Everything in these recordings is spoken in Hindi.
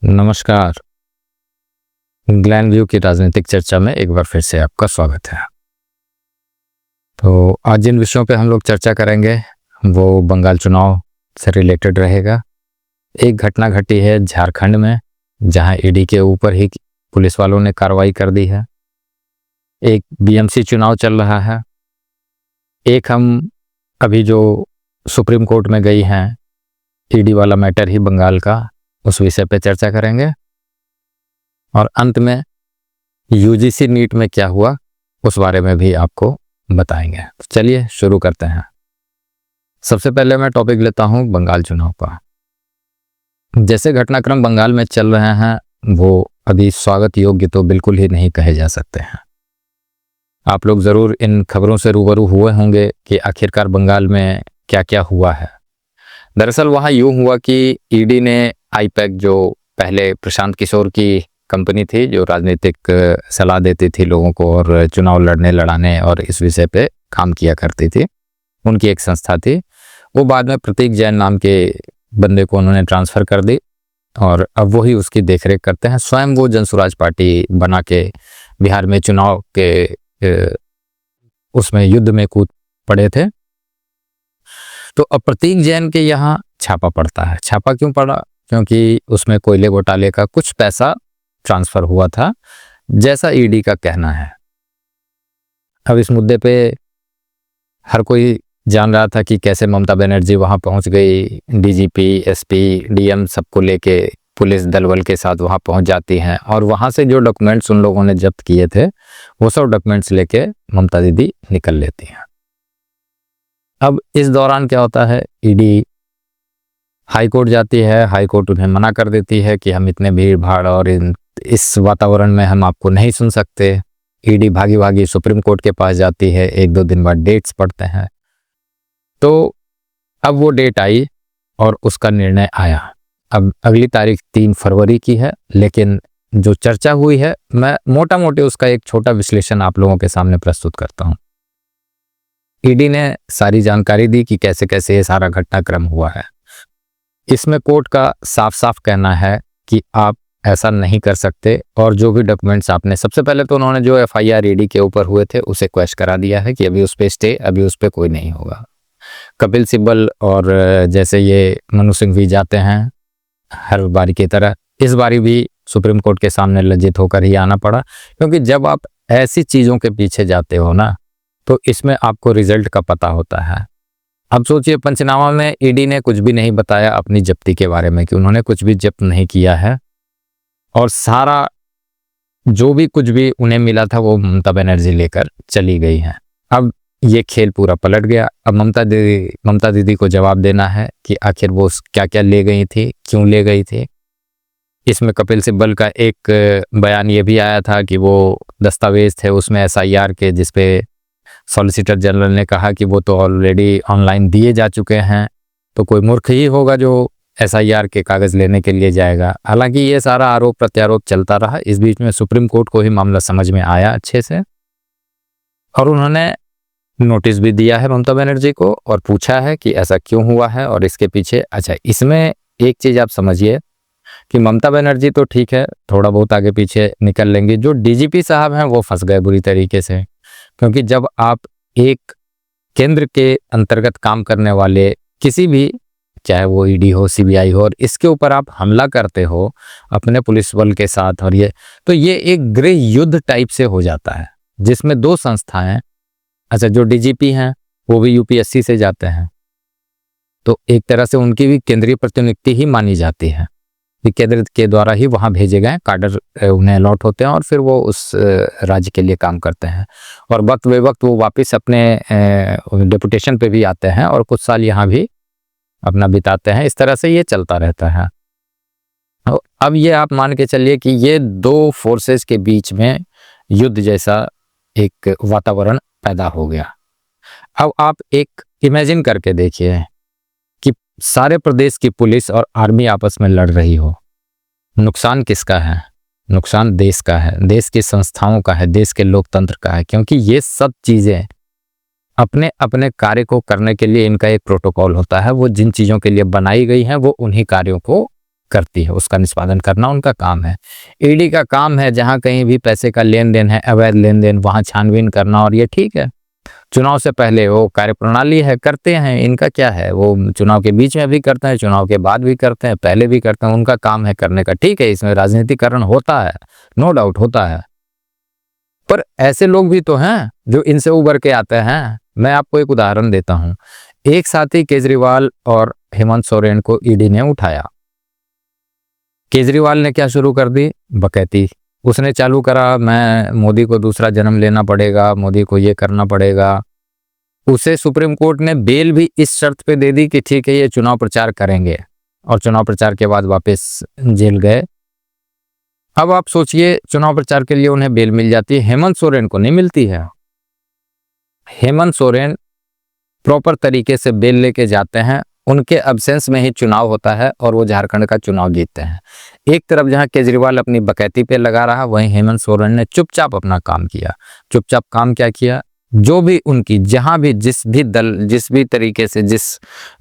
नमस्कार। ग्लैन व्यू की राजनीतिक चर्चा में एक बार फिर से आपका स्वागत है। तो आज जिन विषयों पे हम लोग चर्चा करेंगे वो बंगाल चुनाव से रिलेटेड रहेगा। एक घटना घटी है झारखंड में, जहां ईडी के ऊपर ही पुलिस वालों ने कार्रवाई कर दी है। एक बीएमसी चुनाव चल रहा है। एक हम अभी जो सुप्रीम कोर्ट में गई हैं ईडी वाला मैटर ही बंगाल का, उस विषय पे चर्चा करेंगे। और अंत में यूजीसी नीट में क्या हुआ उस बारे में भी आपको बताएंगे। तो चलिए शुरू करते हैं। सबसे पहले मैं टॉपिक लेता हूं बंगाल चुनाव का। जैसे घटनाक्रम बंगाल में चल रहे हैं वो अभी स्वागत योग्य तो बिल्कुल ही नहीं कहे जा सकते हैं। आप लोग ज़रूर इन खबरों से रूबरू हुए होंगे कि आखिरकार बंगाल में क्या क्या हुआ है। दरअसल वहाँ यूँ हुआ कि ईडी ने आईपैक, जो पहले प्रशांत किशोर की कंपनी थी जो राजनीतिक सलाह देती थी लोगों को और चुनाव लड़ाने और इस विषय पे काम किया करती थी, उनकी एक संस्था थी। वो बाद में प्रतीक जैन नाम के बंदे को उन्होंने ट्रांसफ़र कर दी और अब वही उसकी देखरेख करते हैं। स्वयं वो जनसुराज पार्टी बना के बिहार में चुनाव के उसमें युद्ध में कूद पड़े थे। तो अब प्रतीक जैन के यहाँ छापा पड़ता है। छापा क्यों पड़ा? क्योंकि उसमें कोयले घोटाले का कुछ पैसा ट्रांसफ़र हुआ था, जैसा ईडी का कहना है। अब इस मुद्दे पे हर कोई जान रहा था कि कैसे ममता बनर्जी वहाँ पहुँच गई, डीजीपी, एसपी, डीएम सबको लेके पुलिस दलबल के साथ वहाँ पहुँच जाती हैं और वहाँ से जो डॉक्यूमेंट्स उन लोगों ने जब्त किए थे वो सब डॉक्यूमेंट्स लेके ममता दीदी निकल लेती हैं। अब इस दौरान क्या होता है, ईडी हाई कोर्ट जाती है। हाई कोर्ट उन्हें मना कर देती है कि हम इतने भीड़ भाड़ और इस वातावरण में हम आपको नहीं सुन सकते। ईडी भागी भागी सुप्रीम कोर्ट के पास जाती है। एक दो दिन बाद डेट्स पड़ते हैं। तो अब वो डेट आई और उसका निर्णय आया। अब अगली तारीख 3 फरवरी की है, लेकिन जो चर्चा हुई है मैं मोटा मोटी उसका एक छोटा विश्लेषण आप लोगों के सामने प्रस्तुत करता हूँ। ईडी ने सारी जानकारी दी कि कैसे कैसे ये सारा घटनाक्रम हुआ है। इसमें कोर्ट का साफ साफ कहना है कि आप ऐसा नहीं कर सकते और जो भी डॉक्यूमेंट्स आपने, सबसे पहले तो उन्होंने जो एफआईआर ईडी के ऊपर हुए थे उसे क्वैश करा दिया है कि अभी उस पर स्टे, अभी उस पर कोई नहीं होगा। कपिल सिब्बल और जैसे ये मनु सिंह भी जाते हैं हर बारी की तरह, इस बारी भी सुप्रीम कोर्ट के सामने लज्जित होकर ही आना पड़ा, क्योंकि जब आप ऐसी चीज़ों के पीछे जाते हो ना तो इसमें आपको रिजल्ट का पता होता है। अब सोचिए, पंचनामा में ईडी ने कुछ भी नहीं बताया अपनी जब्ती के बारे में कि उन्होंने कुछ भी जब्त नहीं किया है और सारा जो भी कुछ भी उन्हें मिला था वो ममता बनर्जी लेकर चली गई हैं। अब ये खेल पूरा पलट गया। अब ममता दीदी को जवाब देना है कि आखिर वो क्या क्या ले गई थी, क्यों ले गई थी। इसमें कपिल सिब्बल का एक बयान ये भी आया था कि वो दस्तावेज थे उसमें एसआईआर के, जिसपे सॉलिसिटर जनरल ने कहा कि वो तो ऑलरेडी ऑनलाइन दिए जा चुके हैं, तो कोई मूर्ख ही होगा जो एसआईआर के कागज़ लेने के लिए जाएगा। हालांकि ये सारा आरोप प्रत्यारोप चलता रहा। इस बीच में सुप्रीम कोर्ट को ही मामला समझ में आया अच्छे से और उन्होंने नोटिस भी दिया है ममता बनर्जी को और पूछा है कि ऐसा क्यों हुआ है और इसके पीछे। अच्छा, इसमें एक चीज़ आप समझिए कि ममता बनर्जी तो ठीक है, थोड़ा बहुत आगे पीछे निकल लेंगे, जो डीजीपी साहब हैं वो फंस गए बुरी तरीके से। क्योंकि जब आप एक केंद्र के अंतर्गत काम करने वाले किसी भी, चाहे वो ईडी हो, सीबीआई हो, और इसके ऊपर आप हमला करते हो अपने पुलिस बल के साथ, और ये एक गृह युद्ध टाइप से हो जाता है जिसमें दो संस्थाएं, अच्छा जो डीजीपी हैं वो भी यूपीएससी से जाते हैं, तो एक तरह से उनकी भी केंद्रीय प्रतिनियुक्ति ही मानी जाती है। केंद्र के द्वारा ही वहाँ भेजे गए काडर उन्हें अलॉट होते हैं और फिर वो उस राज्य के लिए काम करते हैं और वक्त बे वक्त वो वापस अपने डिपुटेशन पे भी आते हैं और कुछ साल यहाँ भी अपना बिताते हैं। इस तरह से ये चलता रहता है। अब ये आप मान के चलिए कि ये दो फोर्सेस के बीच में युद्ध जैसा एक वातावरण पैदा हो गया। अब आप एक इमेजिन करके देखिए कि सारे प्रदेश की पुलिस और आर्मी आपस में लड़ रही हो। नुकसान किसका है? नुकसान देश का है, देश की संस्थाओं का है, देश के लोकतंत्र का है, क्योंकि ये सब चीज़ें अपने अपने कार्य को करने के लिए इनका एक प्रोटोकॉल होता है। वो जिन चीज़ों के लिए बनाई गई हैं वो उन्हीं कार्यों को करती है, उसका निष्पादन करना उनका काम है। ईडी का काम है जहां कहीं भी पैसे का लेन देन है, अवैध लेन देन, वहां छानबीन करना, और ये ठीक है। चुनाव से पहले वो कार्यप्रणाली है, करते हैं, इनका क्या है, वो चुनाव के बीच में भी करते हैं, चुनाव के बाद भी करते हैं, पहले भी करते हैं, उनका काम है करने का। ठीक है, इसमें राजनीतिकरण होता है, नो डाउट होता है, पर ऐसे लोग भी तो हैं जो इनसे उभर के आते हैं। मैं आपको एक उदाहरण देता हूं। एक साथ ही केजरीवाल और हेमंत सोरेन को ईडी ने उठाया। केजरीवाल ने क्या शुरू कर दी? बकैती। उसने चालू करा, मैं मोदी को दूसरा जन्म लेना पड़ेगा, मोदी को ये करना पड़ेगा। उसे सुप्रीम कोर्ट ने बेल भी इस शर्त पे दे दी कि ठीक है ये चुनाव प्रचार करेंगे, और चुनाव प्रचार के बाद वापस जेल गए। अब आप सोचिए, चुनाव प्रचार के लिए उन्हें बेल मिल जाती है, हेमंत सोरेन को नहीं मिलती है। हेमंत सोरेन प्रॉपर तरीके से बेल लेके जाते हैं, उनके अब्सेंस में ही चुनाव होता है और वो झारखंड का चुनाव जीतते हैं। एक तरफ जहां केजरीवाल अपनी बकैती पे लगा रहा, वहीं हेमंत सोरेन ने चुपचाप अपना काम किया। चुपचाप काम क्या किया? जो भी उनकी, जहां भी, जिस भी दल, जिस भी तरीके से, जिस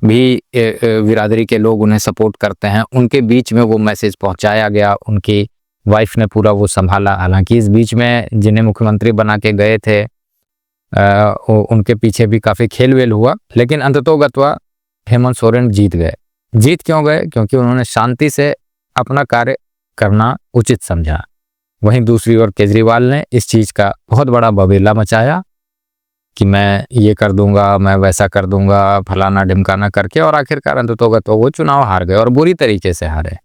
भी बिरादरी के लोग उन्हें सपोर्ट करते हैं, उनके बीच में वो मैसेज पहुंचाया गया। उनकी वाइफ ने पूरा वो संभाला। हालांकि इस बीच में जिन्हें मुख्यमंत्री बना के गए थे उनके पीछे भी काफी खेलवेल हुआ, लेकिन अंततोगत्वा हेमंत सोरेन जीत गए। जीत क्यों गए? क्योंकि उन्होंने शांति से अपना कार्य करना उचित समझा। वहीं दूसरी ओर केजरीवाल ने इस चीज का बहुत बड़ा बवेला मचाया कि मैं ये कर दूंगा, मैं वैसा कर दूंगा, फलाना ढिमकाना करके, और आखिरकार अंततोगत्वा वो चुनाव हार गए, और बुरी तरीके से हारे।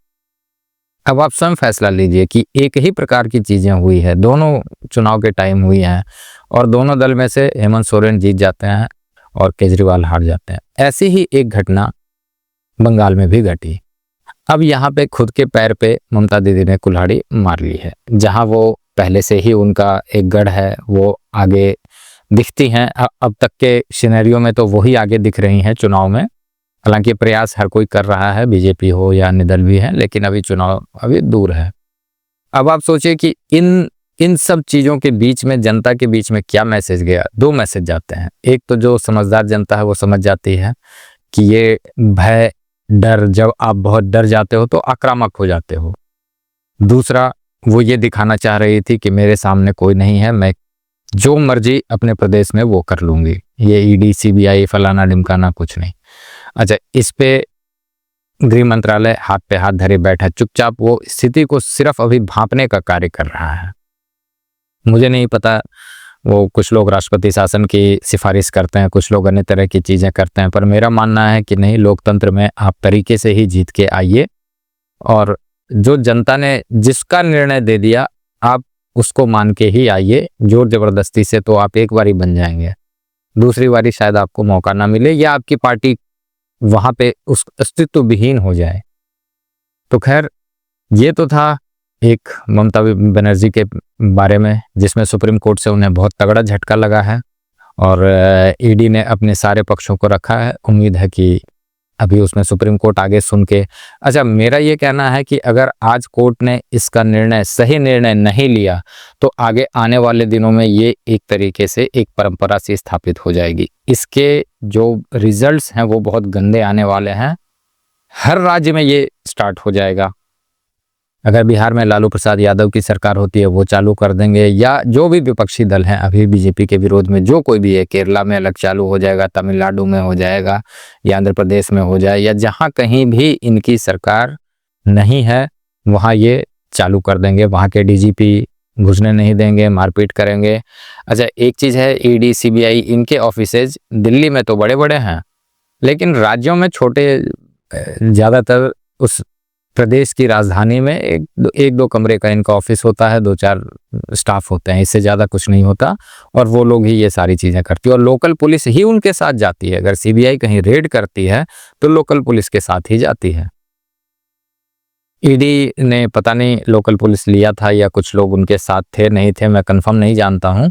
अब आप स्वयं फैसला लीजिए कि एक ही प्रकार की चीजें हुई है, दोनों चुनाव के टाइम हुई हैं, और दोनों दल में से हेमंत सोरेन जीत जाते हैं और केजरीवाल हार जाते हैं। ऐसी ही एक घटना बंगाल में भी घटी। अब यहाँ पे खुद के पैर पे ममता दीदी ने कुल्हाड़ी मार ली है। जहाँ वो पहले से ही उनका एक गढ़ है, वो आगे दिखती हैं। अब तक के सिनेरियो में तो वही आगे दिख रही हैं चुनाव में। हालांकि प्रयास हर कोई कर रहा है, बीजेपी हो या अन्य दल भी है, लेकिन अभी चुनाव अभी दूर है। अब आप सोचिए कि इन सब चीजों के बीच में, जनता के बीच में क्या मैसेज गया? दो मैसेज जाते हैं। एक तो जो समझदार जनता है वो समझ जाती है कि ये भय, डर, जब आप बहुत डर जाते हो तो आक्रामक हो जाते हो। दूसरा, वो ये दिखाना चाह रही थी कि मेरे सामने कोई नहीं है, मैं जो मर्जी अपने प्रदेश में वो कर लूंगी, ये ईडी, सीबीआई, फलाना ढिमकाना कुछ नहीं। अच्छा, इस पे गृह मंत्रालय हाथ पे हाथ धरे बैठा, चुपचाप वो स्थिति को सिर्फ अभी भांपने का कार्य कर रहा है। मुझे नहीं पता, वो कुछ लोग राष्ट्रपति शासन की सिफारिश करते हैं, कुछ लोग अन्य तरह की चीजें करते हैं, पर मेरा मानना है कि नहीं, लोकतंत्र में आप तरीके से ही जीत के आइए, और जो जनता ने जिसका निर्णय दे दिया आप उसको मान के ही आइए। जोर जबरदस्ती से तो आप एक बारी बन जाएंगे, दूसरी बारी शायद आपको मौका ना मिले, या आपकी पार्टी वहां पे उस अस्तित्व विहीन हो जाए। तो खैर, ये तो था एक ममता बनर्जी के बारे में, जिसमें सुप्रीम कोर्ट से उन्हें बहुत तगड़ा झटका लगा है, और ईडी ने अपने सारे पक्षों को रखा है। उम्मीद है कि अभी उसमें सुप्रीम कोर्ट आगे सुन के, अच्छा, मेरा ये कहना है कि अगर आज कोर्ट ने इसका निर्णय, सही निर्णय नहीं लिया, तो आगे आने वाले दिनों में ये एक तरीके से एक परंपरा सी स्थापित हो जाएगी। इसके जो रिजल्ट्स हैं वो बहुत गंदे आने वाले हैं। हर राज्य में ये स्टार्ट हो जाएगा। अगर बिहार में लालू प्रसाद यादव की सरकार होती है, वो चालू कर देंगे, या जो भी विपक्षी दल हैं अभी बीजेपी के विरोध में, जो कोई भी है, केरला में अलग चालू हो जाएगा, तमिलनाडु में हो जाएगा, या आंध्र प्रदेश में हो जाए, या जहां कहीं भी इनकी सरकार नहीं है वहां ये चालू कर देंगे। वहां के डीजीपी घुसने नहीं देंगे, मारपीट करेंगे। अच्छा, एक चीज है, ईडी, सीबीआई, इनके ऑफिसेज दिल्ली में तो बड़े बड़े हैं, लेकिन राज्यों में छोटे, ज्यादातर उस प्रदेश की राजधानी में एक दो कमरे का इनका ऑफिस होता है, 2-4 स्टाफ होते हैं, इससे ज्यादा कुछ नहीं होता, और वो लोग ही ये सारी चीजें करती है, और लोकल पुलिस ही उनके साथ जाती है। अगर सीबीआई कहीं रेड करती है तो लोकल पुलिस के साथ ही जाती है। ईडी ने पता नहीं लोकल पुलिस लिया था या कुछ लोग उनके साथ थे, नहीं थे, मैं कंफर्म नहीं जानता हूं,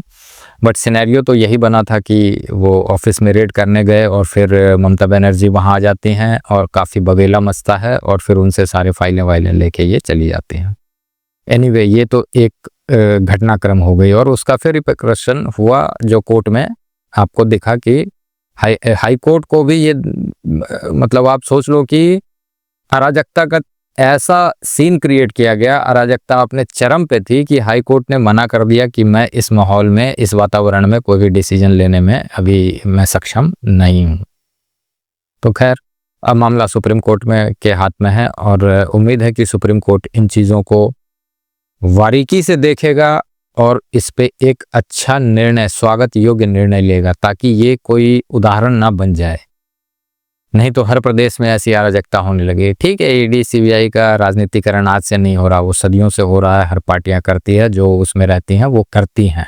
बट सिनेरियो तो यही बना था कि वो ऑफिस में रेड करने गए, और फिर ममता बनर्जी वहां आ जाती हैं, और काफ़ी बवेला मचता है, और फिर उनसे सारे फाइलें वाइलें लेके ये चली जाती हैं। एनीवे, ये तो एक घटनाक्रम हो गई, और उसका फिर रिपरकशन हुआ जो कोर्ट में आपको दिखा कि हाई कोर्ट को भी ये, मतलब आप सोच लो कि अराजकता का ऐसा सीन क्रिएट किया गया, अराजकता अपने चरम पे थी कि हाई कोर्ट ने मना कर दिया कि मैं इस माहौल में, इस वातावरण में कोई भी डिसीजन लेने में अभी मैं सक्षम नहीं हूँ। तो खैर, अब मामला सुप्रीम कोर्ट में के हाथ में है और उम्मीद है कि सुप्रीम कोर्ट इन चीज़ों को बारीकी से देखेगा और इस पे एक अच्छा निर्णय, स्वागत योग्य निर्णय लेगा, ताकि ये कोई उदाहरण ना बन जाए। नहीं तो हर प्रदेश में ऐसी अराजकता होने लगी। ठीक है, ईडी सीबीआई का राजनीतिकरण आज से नहीं हो रहा, वो सदियों से हो रहा है। हर पार्टियां करती है, जो उसमें रहती हैं वो करती हैं,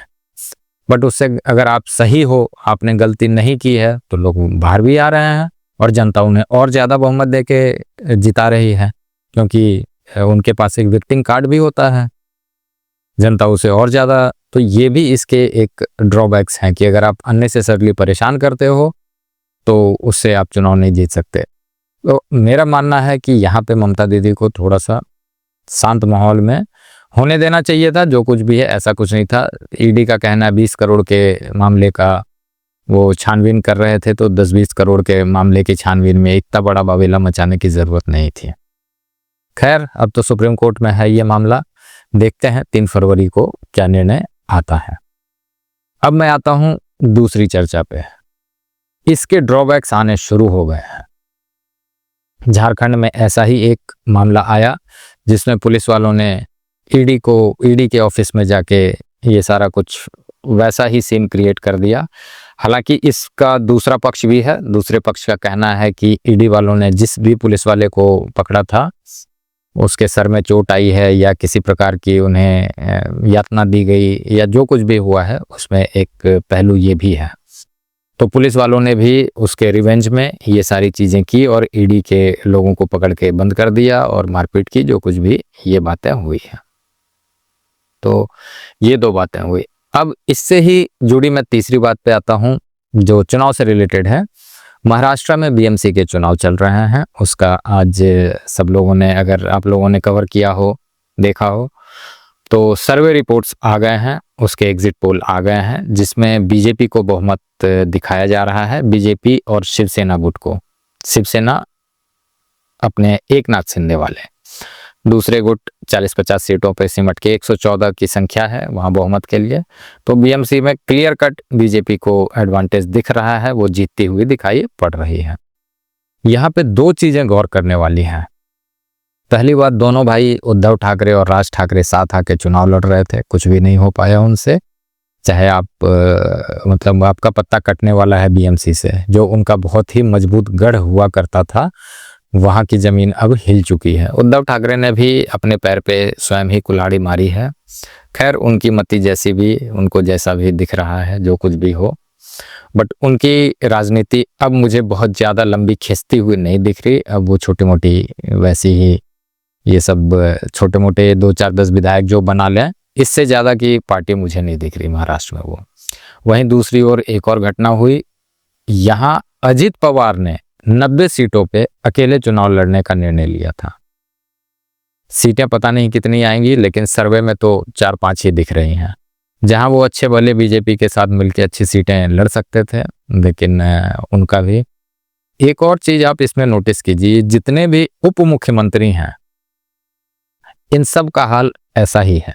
बट उससे अगर आप सही हो, आपने गलती नहीं की है, तो लोग बाहर भी आ रहे हैं और जनता उन्हें और ज़्यादा बहुमत देके जिता रही है, क्योंकि उनके पास एक विक्टिंग कार्ड भी होता है, जनता उसे और ज़्यादा। तो ये भी इसके एक ड्रॉबैक्स हैं कि अगर आप अननेसेसरली परेशान करते हो तो उससे आप चुनाव नहीं जीत सकते। तो मेरा मानना है कि यहाँ पे ममता दीदी को थोड़ा सा शांत माहौल में होने देना चाहिए था। जो कुछ भी है, ऐसा कुछ नहीं था। ईडी का कहना है 20 करोड़ के मामले का वो छानबीन कर रहे थे, तो 10-20 करोड़ के मामले की छानबीन में इतना बड़ा बवाल मचाने की ज़रूरत नहीं थी। खैर, अब तो सुप्रीम कोर्ट में है ये मामला, देखते हैं 3 फरवरी को क्या निर्णय आता है। अब मैं आता हूँ दूसरी चर्चा पे। इसके ड्रॉबैक्स आने शुरू हो गए हैं। झारखंड में ऐसा ही एक मामला आया जिसमें पुलिस वालों ने ईडी के ऑफिस में जाके ये सारा कुछ वैसा ही सीन क्रिएट कर दिया। हालांकि इसका दूसरा पक्ष भी है। दूसरे पक्ष का कहना है कि ईडी वालों ने जिस भी पुलिस वाले को पकड़ा था उसके सर में चोट आई है या किसी प्रकार की उन्हें यातना दी गई या जो कुछ भी हुआ है, उसमें एक पहलू ये भी है। तो पुलिस वालों ने भी उसके रिवेंज में ये सारी चीज़ें की और ईडी के लोगों को पकड़ के बंद कर दिया और मारपीट की, जो कुछ भी ये बातें हुई हैं। तो ये 2 बातें हुई। अब इससे ही जुड़ी मैं तीसरी बात पे आता हूँ, जो चुनाव से रिलेटेड है। महाराष्ट्र में बीएमसी के चुनाव चल रहे हैं। उसका आज सब लोगों ने, अगर आप लोगों ने कवर किया हो, देखा हो, तो सर्वे रिपोर्ट्स आ गए हैं, उसके एग्जिट पोल आ गए हैं, जिसमें बीजेपी को बहुमत दिखाया जा रहा है। बीजेपी और शिवसेना गुट को। शिवसेना अपने एकनाथ शिंदे वाले, दूसरे गुट 40-50 सीटों पर सिमट के 114 की संख्या है वहां बहुमत के लिए। तो बीएमसी में क्लियर कट बीजेपी को एडवांटेज दिख रहा है, वो जीतती हुई दिखाई पड़ रही है। यहाँ पे 2 चीजें गौर करने वाली हैं। पहली बात, दोनों भाई उद्धव ठाकरे और राज ठाकरे साथ आके चुनाव लड़ रहे थे, कुछ भी नहीं हो पाया उनसे। चाहे आप मतलब आपका पत्ता कटने वाला है बीएमसी से, जो उनका बहुत ही मजबूत गढ़ हुआ करता था, वहां की जमीन अब हिल चुकी है। उद्धव ठाकरे ने भी अपने पैर पे स्वयं ही कुल्हाड़ी मारी है। खैर, उनकी मति जैसी भी, उनको जैसा भी दिख रहा है, जो कुछ भी हो, बट उनकी राजनीति अब मुझे बहुत ज़्यादा लंबी खिंचती हुई नहीं दिख रही। अब वो छोटी मोटी वैसी ही, ये सब छोटे मोटे 2-4-10 विधायक जो बना लें, इससे ज़्यादा की पार्टी मुझे नहीं दिख रही महाराष्ट्र में वो। वहीं दूसरी ओर एक और घटना हुई, यहाँ अजित पवार ने 90 सीटों पे अकेले चुनाव लड़ने का निर्णय लिया था। सीटें पता नहीं कितनी आएंगी, लेकिन सर्वे में तो 4-5 ही दिख रही हैं। जहां वो अच्छे भले बीजेपी के साथ मिलकर अच्छी सीटें लड़ सकते थे, लेकिन उनका भी। एक और चीज आप इसमें नोटिस कीजिए, जितने भी उप मुख्यमंत्री हैं, इन सब का हाल ऐसा ही है।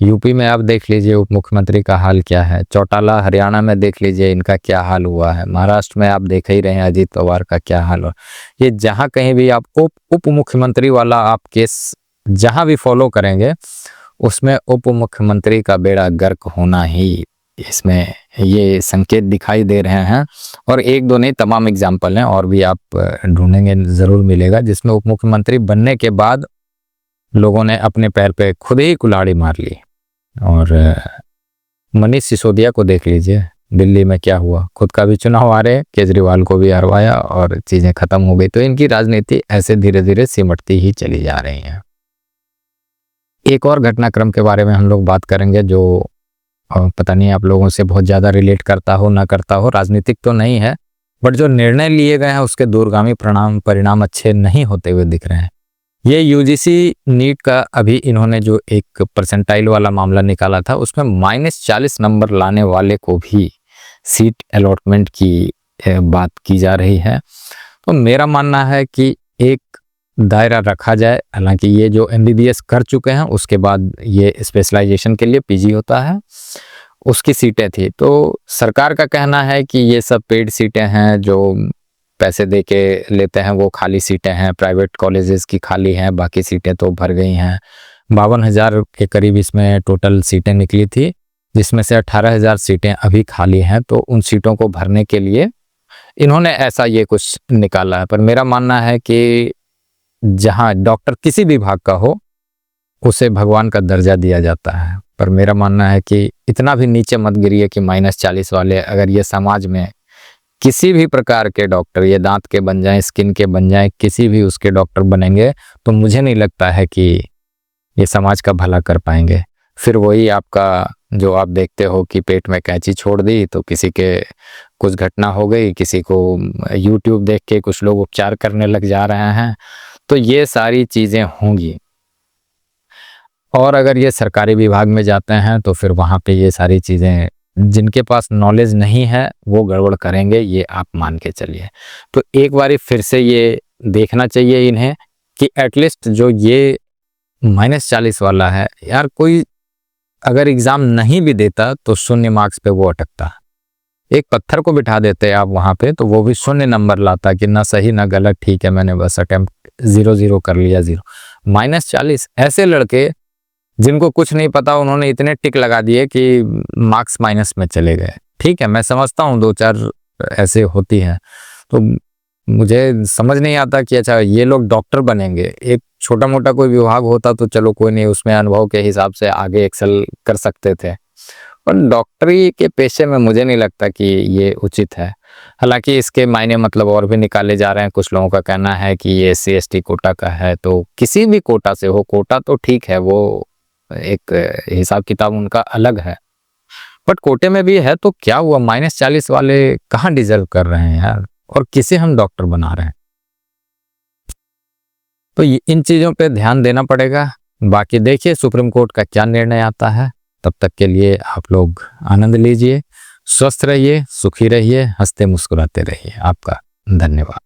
यूपी में आप देख लीजिए उप मुख्यमंत्री का हाल क्या है, चौटाला हरियाणा में देख लीजिए इनका क्या हाल हुआ है, महाराष्ट्र में आप देख ही रहे हैं अजीत पवार का क्या हाल हुआ। ये जहां कहीं भी आप उप मुख्यमंत्री वाला आप केस जहां भी फॉलो करेंगे, उसमें उप मुख्यमंत्री का बेड़ा गर्क होना ही इसमें ये संकेत दिखाई दे रहे हैं। और 1-2 नहीं, तमाम एग्जाम्पल हैं, और भी आप ढूंढेंगे जरूर मिलेगा, जिसमें उप मुख्यमंत्री बनने के बाद लोगों ने अपने पैर पे खुद ही कुल्हाड़ी मार ली। और मनीष सिसोदिया को देख लीजिए, दिल्ली में क्या हुआ, खुद का भी चुनाव आ रहे, केजरीवाल को भी हरवाया और चीजें खत्म हो गई। तो इनकी राजनीति ऐसे धीरे धीरे सिमटती ही चली जा रही है। एक और घटनाक्रम के बारे में हम लोग बात करेंगे, जो पता नहीं आप लोगों से बहुत ज्यादा रिलेट करता हो ना करता हो, राजनीतिक तो नहीं है, बट जो निर्णय लिए गए हैं उसके दूरगामी परिणाम अच्छे नहीं होते हुए दिख रहे हैं। ये यूजीसी नीट का अभी इन्होंने जो एक परसेंटाइल वाला मामला निकाला था, उसमें -40 नंबर लाने वाले को भी सीट अलॉटमेंट की बात की जा रही है। तो मेरा मानना है कि एक दायरा रखा जाए। हालांकि ये जो MBBS कर चुके हैं उसके बाद ये स्पेशलाइजेशन के लिए PG होता है, उसकी सीटें थी। तो सरकार का कहना है कि ये सब पेड सीटें हैं, जो पैसे दे के लेते हैं वो खाली सीटें हैं, प्राइवेट कॉलेजेस की खाली हैं, बाकी सीटें तो भर गई हैं। 52,000 के करीब इसमें टोटल सीटें निकली थी, जिसमें से 18,000 सीटें अभी खाली हैं। तो उन सीटों को भरने के लिए इन्होंने ऐसा ये कुछ निकाला है। पर मेरा मानना है कि जहां डॉक्टर किसी भी भाग का हो उसे भगवान का दर्जा दिया जाता है। पर मेरा मानना है कि इतना भी नीचे मत गिरिए कि -40 वाले, अगर ये समाज में किसी भी प्रकार के डॉक्टर, ये दांत के बन जाएं, स्किन के बन जाएं, किसी भी उसके डॉक्टर बनेंगे तो मुझे नहीं लगता है कि ये समाज का भला कर पाएंगे। फिर वही आपका जो आप देखते हो कि पेट में कैंची छोड़ दी तो किसी के कुछ घटना हो गई, किसी को YouTube देख के कुछ लोग उपचार करने लग जा रहे हैं। तो ये सारी चीज़ें होंगी। और अगर ये सरकारी विभाग में जाते हैं तो फिर वहाँ पे ये सारी चीज़ें, जिनके पास नॉलेज नहीं है वो गड़बड़ करेंगे, ये आप मान के चलिए। तो एक बारी फिर से ये देखना चाहिए इन्हें कि एटलीस्ट जो ये -40 वाला है, यार कोई अगर एग्ज़ाम नहीं भी देता तो 0 मार्क्स पे वो अटकता। एक पत्थर को बिठा देते आप वहाँ पे तो वो भी 0 नंबर लाता कि ना सही ना गलत, ठीक है मैंने बस अटेम्प्ट 0-0 कर लिया 0। -40 ऐसे लड़के जिनको कुछ नहीं पता, उन्होंने इतने टिक लगा दिए कि मार्क्स माइनस में चले गए। ठीक है, मैं समझता हूँ 2-4 ऐसे होती हैं। तो मुझे समझ नहीं आता कि अच्छा ये लोग डॉक्टर बनेंगे। एक छोटा मोटा कोई विभाग होता तो चलो कोई नहीं, उसमें अनुभव के हिसाब से आगे एक्सेल कर सकते थे, पर डॉक्टरी के पेशे में मुझे नहीं लगता कि ये उचित है। हालांकि इसके मायने मतलब और भी निकाले जा रहे हैं। कुछ लोगों का कहना है कि ये SC/ST कोटा का है, तो किसी भी कोटा से हो, कोटा तो ठीक है, वो एक हिसाब किताब उनका अलग है, बट कोटे में भी है तो क्या हुआ? -40 वाले कहाँ डिजर्व कर रहे हैं यार, और किसे हम डॉक्टर बना रहे हैं? तो इन चीजों पे ध्यान देना पड़ेगा। बाकी देखिए सुप्रीम कोर्ट का क्या निर्णय आता है। तब तक के लिए आप लोग आनंद लीजिए, स्वस्थ रहिए, सुखी रहिए, हंसते मुस्कुराते रहिए। आपका धन्यवाद।